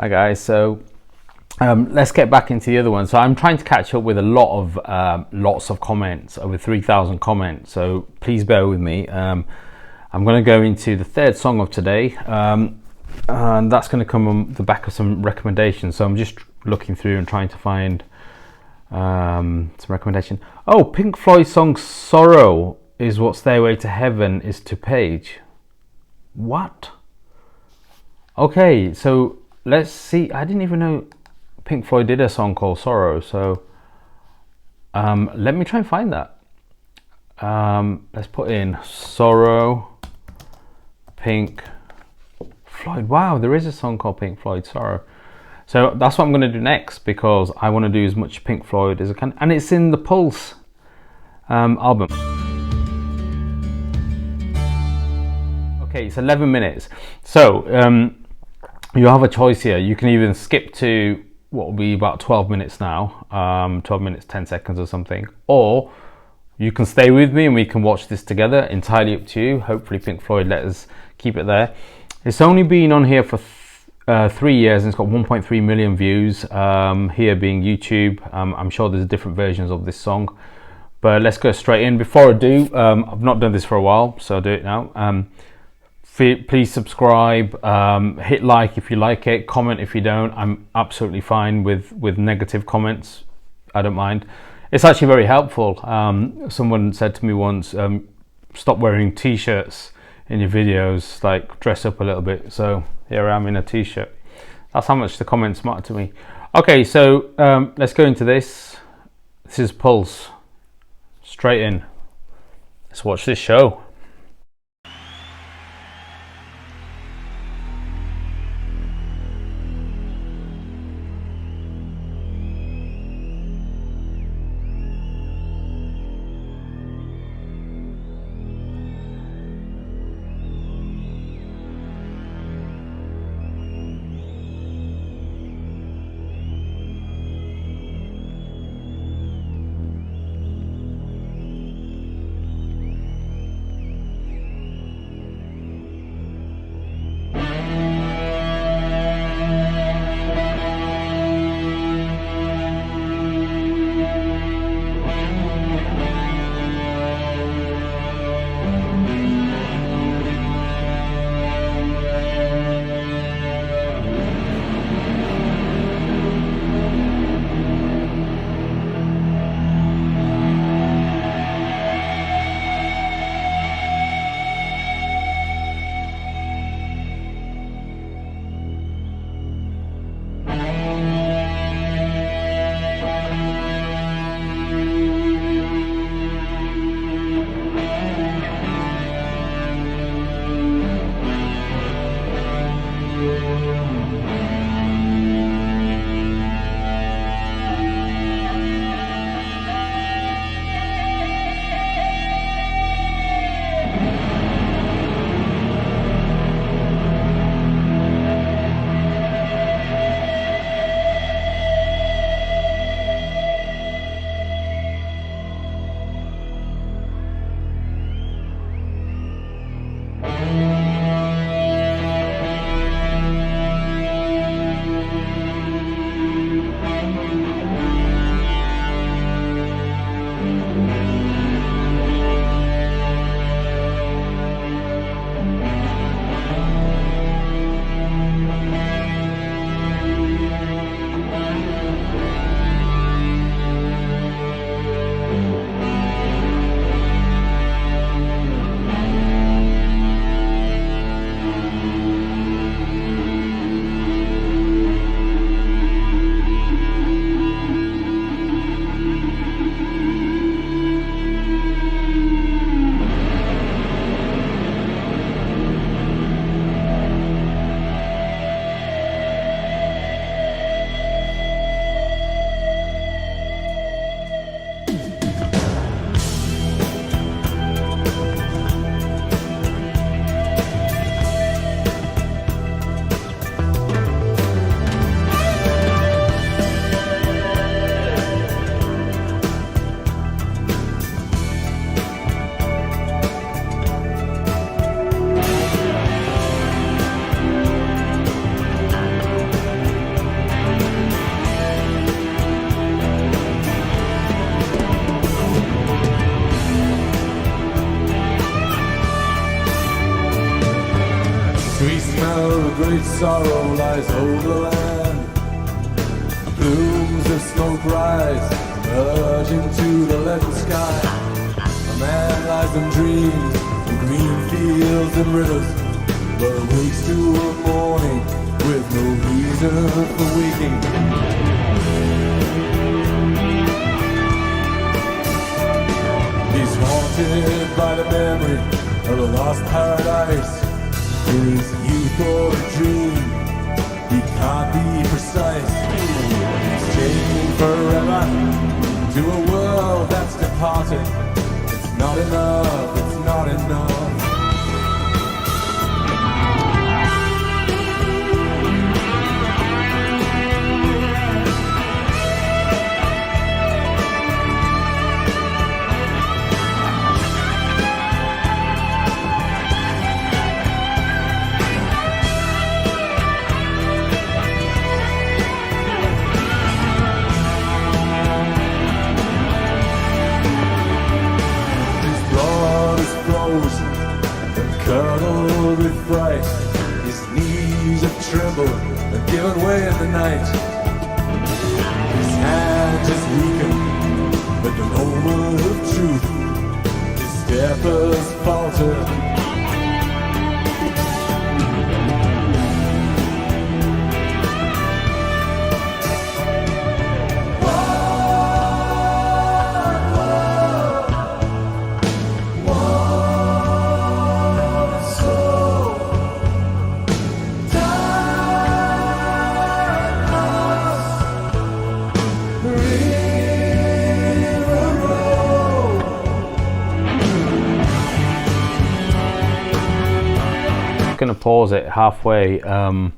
Hi guys, so let's get back into the other one. So I'm trying to catch up with a lot of lots of comments, over 3,000 comments, so please bear with me. I'm going to go into the third song of today, and that's going to come on the back of some recommendations. So I'm just looking through and trying to find some recommendation. Oh, Pink Floyd song Sorrow is what Stairway to Heaven is to Page. What? Okay, so let's see. I didn't even know Pink Floyd did a song called Sorrow, so let me try and find that. Let's put in Sorrow, Pink Floyd. Wow, there is a song called Pink Floyd Sorrow. So that's what I'm going to do next, because I want to do as much Pink Floyd as I can, and it's in the Pulse album. Okay, it's 11 minutes. So you have a choice here. You can even skip to what will be about 12 minutes now, 12 minutes 10 seconds or something, or you can stay with me and we can watch this together. Entirely up to you. Hopefully Pink Floyd let us keep it there. It's only been on here for 3 years and it's got 1.3 million views, here being YouTube. I'm sure there's different versions of this song, but let's go straight in. Before I do, I've not done this for a while, so I'll do it now. Please subscribe, hit like if you like it, comment if you don't. I'm absolutely fine with negative comments. I don't mind. It's actually very helpful. Someone said to me once, stop wearing t-shirts in your videos, like dress up a little bit. So here I am in a t-shirt. That's how much the comments matter to me. Okay, so let's go into this. This is Pulse. Straight in. Let's watch this show. Floyd Sorrow lies over the land. Plumes of smoke rise, merge into the leaden sky. A man lies and dreams of green fields and rivers, but awakes to a morning with no reason for waking. He's haunted by the memory of a lost paradise. Is youth or a dream? He can't be precise. He's chained forever to a world that's departed. It's not enough, it's not enough. Curdled with fright, his knees have trembled and given way in the night. His hand is weakened at the moment of truth. His step has faltered. Going to pause it halfway. Wow,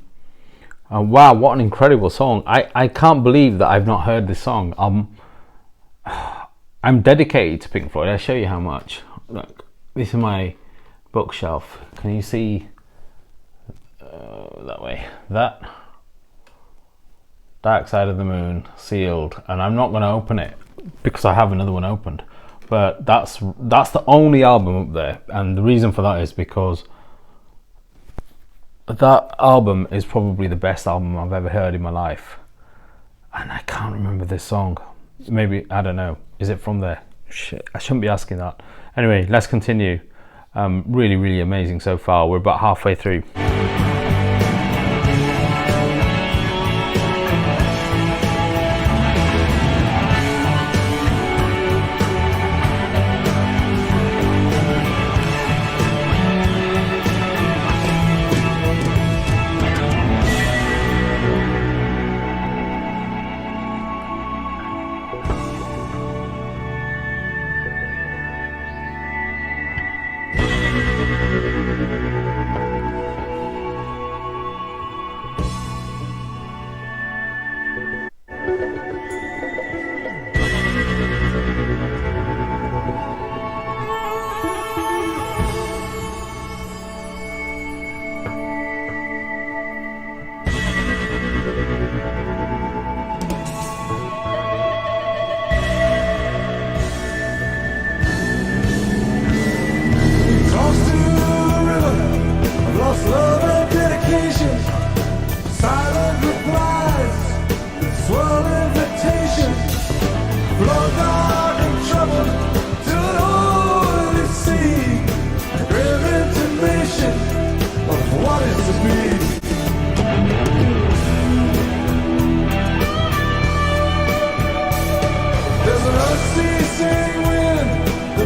what an incredible song. I can't believe that I've not heard this song. I'm dedicated to Pink Floyd. I'll show you how much. Look, this is my bookshelf. Can you see that way? That Dark Side of the Moon, sealed, and I'm not going to open it because I have another one opened, but that's the only album up there, and the reason for that is because that album is probably the best album I've ever heard in my life, and I can't remember this song. Maybe, I don't know, is it from there? Shit, I shouldn't be asking that. Anyway, let's continue. Really, really amazing so far. We're about halfway through.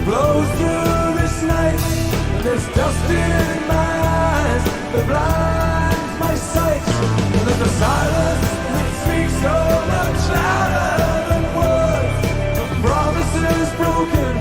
Blows through this night, there's dust in my eyes that blinds my sight, and there's the silence that speaks so much louder than words, the promises broken.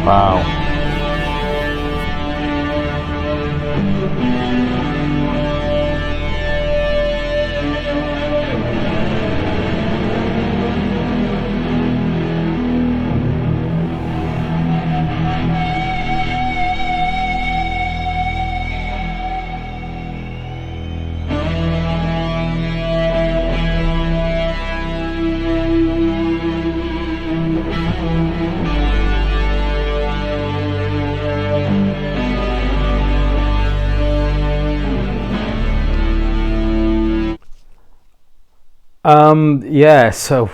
Wow. Yeah, so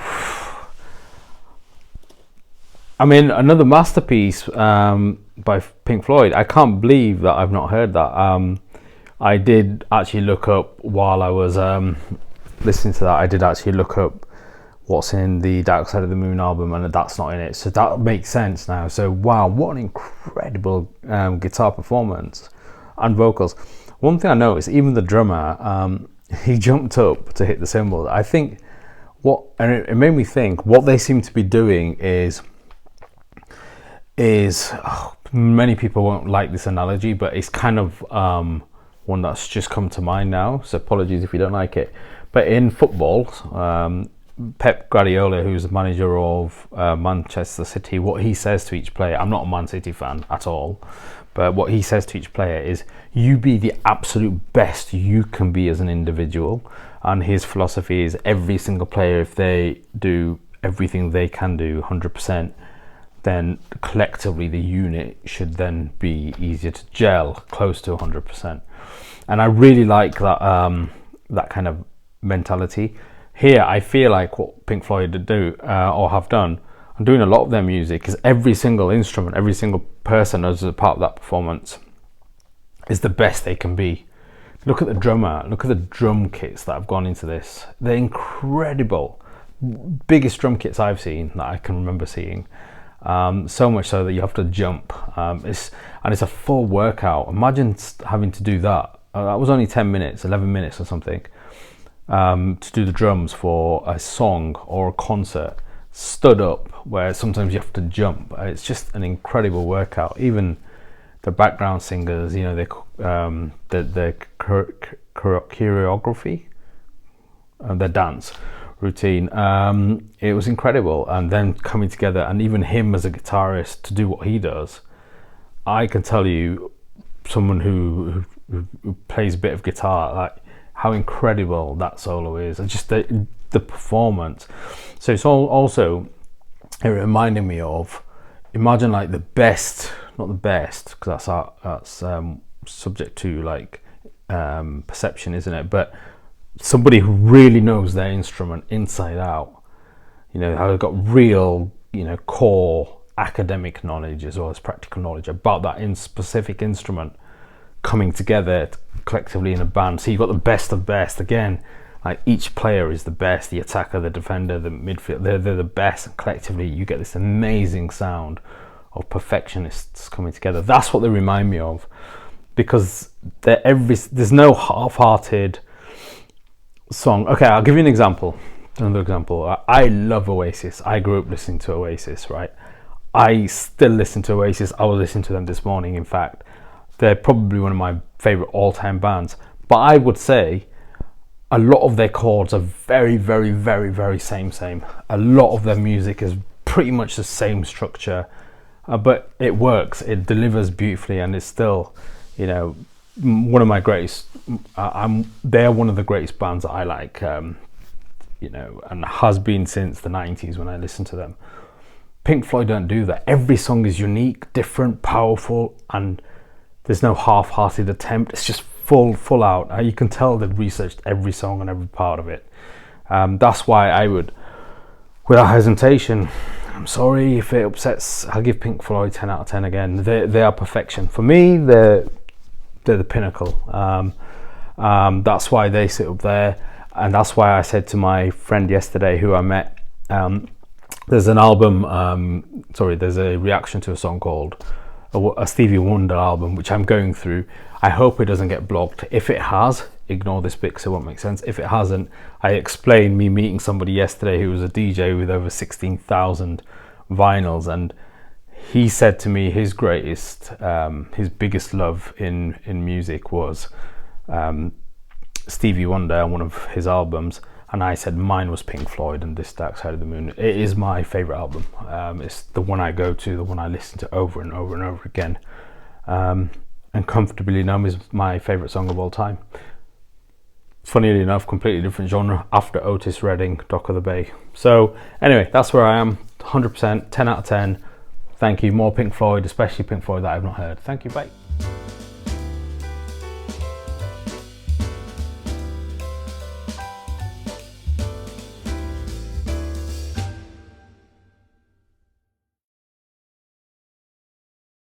I mean, another masterpiece by Pink Floyd. I can't believe that I've not heard that. I did actually look up while I was listening to that. I did actually look up what's in the Dark Side of the Moon album, and that's not in it. So that makes sense now. So wow, what an incredible guitar performance and vocals. One thing I noticed, even the drummer, he jumped up to hit the cymbals. I think and it made me think what they seem to be doing is many people won't like this analogy, but it's kind of one that's just come to mind now, so apologies if you don't like it. But in football, Pep Guardiola, who's the manager of Manchester City, what he says to each player, I'm not a Man City fan at all, but what he says to each player is, you be the absolute best you can be as an individual. And his philosophy is every single player, if they do everything they can do 100%, then collectively the unit should then be easier to gel, close to 100%. And I really like that that kind of mentality. Here, I feel like what Pink Floyd do or have done, and doing a lot of their music, is every single instrument, every single person as a part of that performance is the best they can be. Look at the drummer, look at the drum kits that have gone into this. They're incredible. Biggest drum kits I've seen that I can remember seeing. So much so that you have to jump. It's a full workout. Imagine having to do that. That was only 10 minutes, 11 minutes or something, to do the drums for a song or a concert, stood up, where sometimes you have to jump. It's just an incredible workout. Even the background singers, you know, the choreography, their dance routine, it was incredible. And then coming together, and even him as a guitarist to do what he does, I can tell you, someone who plays a bit of guitar, like how incredible that solo is, and just the performance. So it's also, it reminded me of, imagine like the best, not the best, because that's subject to like perception, isn't it? But somebody who really knows their instrument inside out, you know, how they've got real, you know, core academic knowledge as well as practical knowledge about that specific instrument, coming together collectively in a band. So you've got the best of best. Again, like each player is the best, the attacker, the defender, the midfield, they're the best, and collectively you get this amazing sound of perfectionists coming together. That's what they remind me of, because there's no half-hearted song. Okay, I'll give you an example. Another example. I love Oasis. I grew up listening to Oasis, right? I still listen to Oasis. I was listening to them this morning, in fact. They're probably one of my favorite all-time bands. But I would say a lot of their chords are very, very, very, very same. A lot of their music is pretty much the same structure, but it works. It delivers beautifully, and it's still, you know, one of my greatest. They're one of the greatest bands that I like, you know, and has been since the 90s when I listened to them. Pink Floyd don't do that. Every song is unique, different, powerful, and there's no half-hearted attempt. It's just full out. You can tell they've researched every song and every part of it. That's why I would, without hesitation, I'm sorry if it upsets, I'll give Pink Floyd 10 out of 10 again. They are perfection. For me, they're the pinnacle. That's why they sit up there, and that's why I said to my friend yesterday who I met, there's an album, there's a reaction to a song called a Stevie Wonder album, which I'm going through. I hope it doesn't get blocked. If it has, ignore this bit because it won't make sense. If it hasn't, I explained me meeting somebody yesterday who was a DJ with over 16,000 vinyls, and he said to me his greatest, his biggest love in music was Stevie Wonder and one of his albums, and I said mine was Pink Floyd and This Dark Side of the Moon. It is my favourite album. It's the one I go to, the one I listen to over and over and over again. And Comfortably Numb is my favourite song of all time. Funnily enough, completely different genre after Otis Redding, Dock of the Bay. So anyway, that's where I am. 100%, 10 out of 10. Thank you. More Pink Floyd, especially Pink Floyd that I've not heard. Thank you, bye.